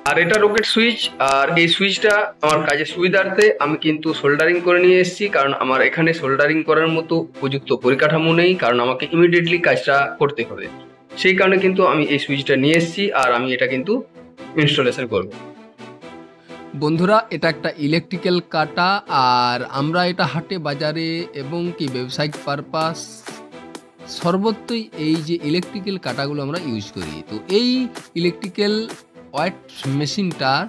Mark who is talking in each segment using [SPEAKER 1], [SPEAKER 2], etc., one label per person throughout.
[SPEAKER 1] আর এটা rocket switch. আর এই সুইচটা আমার কাজের সুবিধার্থে আমি কিন্তু সোল্ডারিং করে নিয়ে এসেছি, কারণ আমার এখানে সোল্ডারিং করার মতো উপযুক্ত পরিকাঠামো নেই, কারণ আমাকে ইমিডিয়েটলি কাজটা করতে হবে। সেই কারণে কিন্তু আমি এই সুইচটা নিয়ে এসেছি, আর আমি এটা কিন্তু ইনস্টলেশন করবো।
[SPEAKER 2] বন্ধুরা, এটা একটা ইলেকট্রিক্যাল কাটা, আর আমরা এটা হাটে বাজারে এবং কি ব্যবসায়িক পারপাস সর্বত্রই এই যে ইলেকট্রিক্যাল কাটাগুলো আমরা ইউজ করি। তো এই ইলেকট্রিক্যাল ওয়্যার মেশিনটার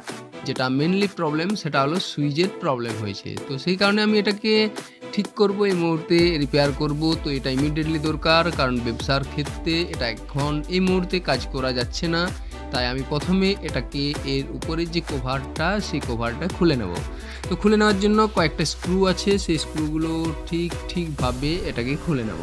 [SPEAKER 2] যেটা মেনলি প্রবলেম সেটা হলো সুইচের প্রবলেম হয়েছে। তো সেই কারণে আমি এটাকে ঠিক করব, এই মুহূর্তে রিপেয়ার করব। তো এটা ইমিডিয়েটলি দরকার, কারণ ব্যবসার ক্ষেত্রে এটা এখন এই মুহূর্তে কাজ করা যাচ্ছে না। তাই আমি প্রথমে এটাকে এর উপরে যে কভারটা সেই কভারটা খুলে নেব। তো খুলে নেওয়ার জন্য কয়েকটা স্ক্রু আছে, সেই স্ক্রুগুলো ঠিকভাবে এটাকে খুলে নেব।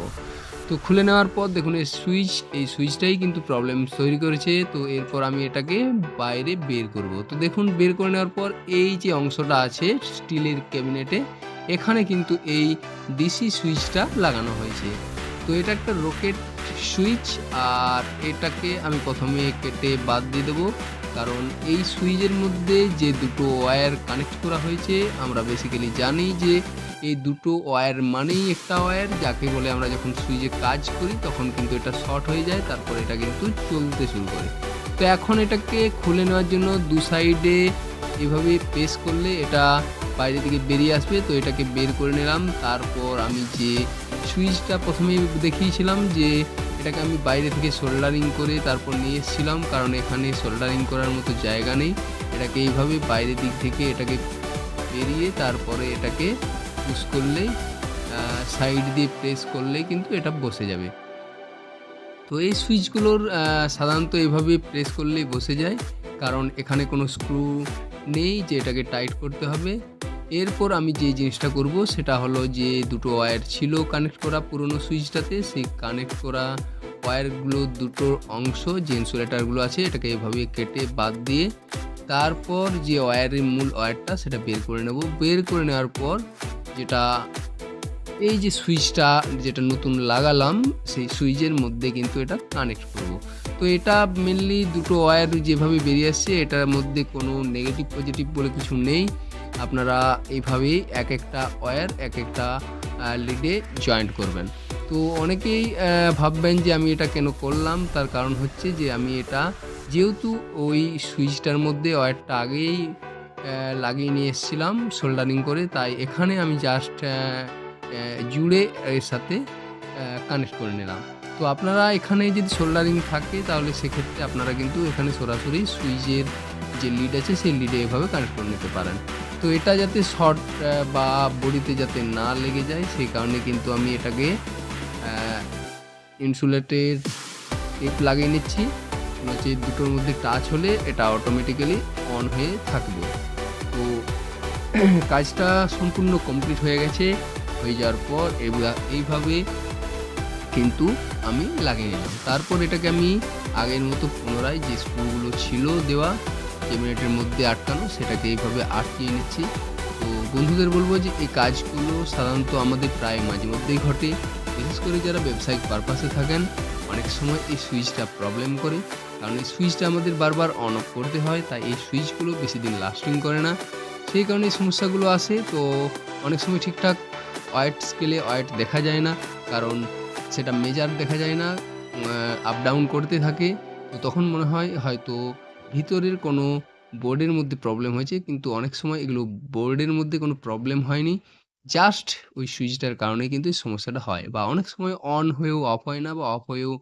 [SPEAKER 2] তো খুলে নেওয়ার পর দেখুন এই সুইচটাই কিন্তু প্রবলেম তৈরি করেছে। তো এরপর আমি এটাকে বাইরে বের করব। তো দেখুন, বের করে নেওয়ার পর এই যে অংশটা আছে স্টিলের ক্যাবিনেটে, এখানে কিন্তু এই ডিসি সুইচটা লাগানো হয়েছে। তো এটা একটা রকেট সুইচ, আর এটাকে আমি প্রথমে কেটে বাদ দিয়ে দেবো, কারণ এই সুইচের মধ্যে যে দুটো ওয়্যার কানেক্ট করা হয়েছে আমরা বেসিক্যালি জানি যে এই দুটো ওয়্যার মানেই একটা ওয়্যার, যাকে বলে আমরা যখন সুইচে কাজ করি তখন কিন্তু এটা শর্ট হয়ে যায়, তারপর এটা কিন্তু চলতে শুরু করে। তো এখন এটাকে খুলে নেওয়ার জন্য দু সাইডে এভাবে প্রেস করলে এটা বাইরে থেকে বেরিয়ে আসবে। তো এটাকে বের করে নিলাম। তারপর আমি যে সুইচটা প্রথমে দেখিয়েছিলাম যে এটাকে আমি বাইরে থেকে সোল্ডারিং করে তারপর নিয়ে এসেছিলাম, কারণ এখানে সোল্ডারিং করার মতো জায়গা নেই। এটাকে এইভাবে বাইরের দিক থেকে এটাকে বেরিয়ে তারপরে এটাকে পুশ করলেই সাইড দিয়ে প্রেস করলেই কিন্তু এটা বসে যাবে। তো এই সুইচগুলোর সাধারণত এভাবে প্রেস করলেই বসে যায়, কারণ এখানে কোনো স্ক্রু নেই যে এটাকে টাইট করতে হবে। এরপর আমি যে জিনিসটা করব সেটা হলো যে দুটো ওয়্যার ছিল কানেক্ট করা পুরনো সুইচটাতে, সেই কানেক্ট করা ওয়্যারগুলো দুটোর অংশ যে ইনসুলেটারগুলো আছে এটাকে এভাবে কেটে বাদ দিয়ে তারপর যে ওয়্যারের মূল ওয়্যারটা সেটা বের করে নেব। বের করে নেওয়ার পর যেটা এই যে সুইচটা যেটা নতুন লাগালাম সেই সুইচের মধ্যে কিন্তু এটা কানেক্ট করব। তো এটা মেনলি দুটো ওয়্যার যেভাবে বেরিয়ে আসছে এটার মধ্যে কোনো নেগেটিভ পজিটিভ বলে কিছু নেই। আপনারা এইভাবেই এক একটা ওয়্যার এক একটা লিডে জয়েন্ট করবেন। তো অনেকেই ভাববেন যে আমি এটা কেন করলাম, তার কারণ হচ্ছে যে আমি এটা যেহেতু ওই সুইচটার মধ্যে ওয়্যারটা আগেই লাগিয়ে নিয়ে এসেছিলাম সোল্ডারিং করে, তাই এখানে আমি জাস্ট জুড়ে এর সাথে কানেক্ট করে নিলাম। তো আপনারা এখানে যদি সোল্ডারিং থাকে তাহলে সেক্ষেত্রে আপনারা কিন্তু এখানে সরাসরি সুইচের যে লিড আছে সেই লিডে এভাবে কানেক্ট করে নিতে পারেন। তো এটা যাতে শর্ট বা বডিতে যাতে না লেগে যায় সেই কারণে কিন্তু আমি এটাকে ইনসুলেটের টেপ লাগিয়ে নিচ্ছি। হচ্ছে দুটোর মধ্যে টাচ হলে এটা অটোমেটিক্যালি অন হয়ে থাকবে। তো কাজটা সম্পূর্ণ কমপ্লিট হয়ে গেছে। হয়ে যাওয়ার পর এইভাবে কিন্তু আমি লাগিয়ে নিলাম। তারপর এটাকে আমি আগের মতো পুনরায় যে স্ক্রুগুলো ছিল দেওয়া ক্যাবিনেটের মধ্যে আটকানো সেটাকে এইভাবে আটকিয়ে নিচ্ছি। তো বন্ধুদের বলবো যে এই কাজগুলো সাধারণত আমাদের প্রায় মাঝে মধ্যেই ঘটে, বিশেষ করে যারা ব্যবসায়িক পারপাসে থাকেন অনেক সময় এই সুইচটা প্রবলেম করে, কারণ এই সুইচটা আমাদের বারবার অন অফ করতে হয়, তাই এই সুইচগুলো বেশি দিন লাস্টিং করে না, সেই কারণে এই সমস্যাগুলো আসে। তো অনেক সময় ঠিকঠাক ওয়েট স্কেলে ওয়েট দেখা যায় না, কারণ সেটা মেজার দেখা যায় না, আপ ডাউন করতে থাকে। তো তখন মনে হয় হয়তো ভিতরের কোনো বোর্ডের মধ্যে প্রবলেম হয়েছে, কিন্তু অনেক সময় এগুলো বোর্ডের মধ্যে কোনো প্রবলেম হয়নি, জাস্ট ওই সুইচটার কারণে কিন্তু এই সমস্যাটা হয়। বা অনেক সময় অন হয়েও অফ হয় না, বা অফ হয়েও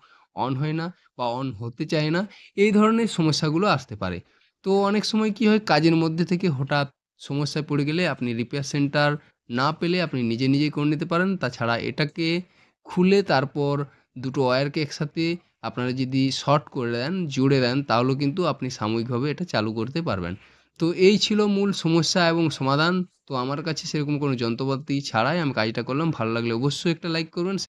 [SPEAKER 2] অন হয় না, বা অন হতে চায় না, এই ধরনের সমস্যাগুলো আসতে পারে। তো অনেক সময় কি হয়, কাজের মধ্যে থেকে হঠাৎ সমস্যায় পড়ে গেলে আপনি রিপেয়ার সেন্টার না পেলে আপনি নিজেই করে নিতে পারেন। তাছাড়া এটাকে খুলে তারপর দুটো ওয়্যারকে একসাথে আপনারা যদি শর্ট করে দেন, জুড়ে দেন, তাহলেও কিন্তু আপনি সাময়িকভাবে এটা চালু করতে পারবেন। তো এই ছিল মূল সমস্যা এবং সমাধান। তো আমার কাছে সেরকম কোনো যন্ত্রপাতি ছাড়াই আমি কাজটা করলাম। ভালো লাগলে অবশ্যই একটা লাইক করবেন।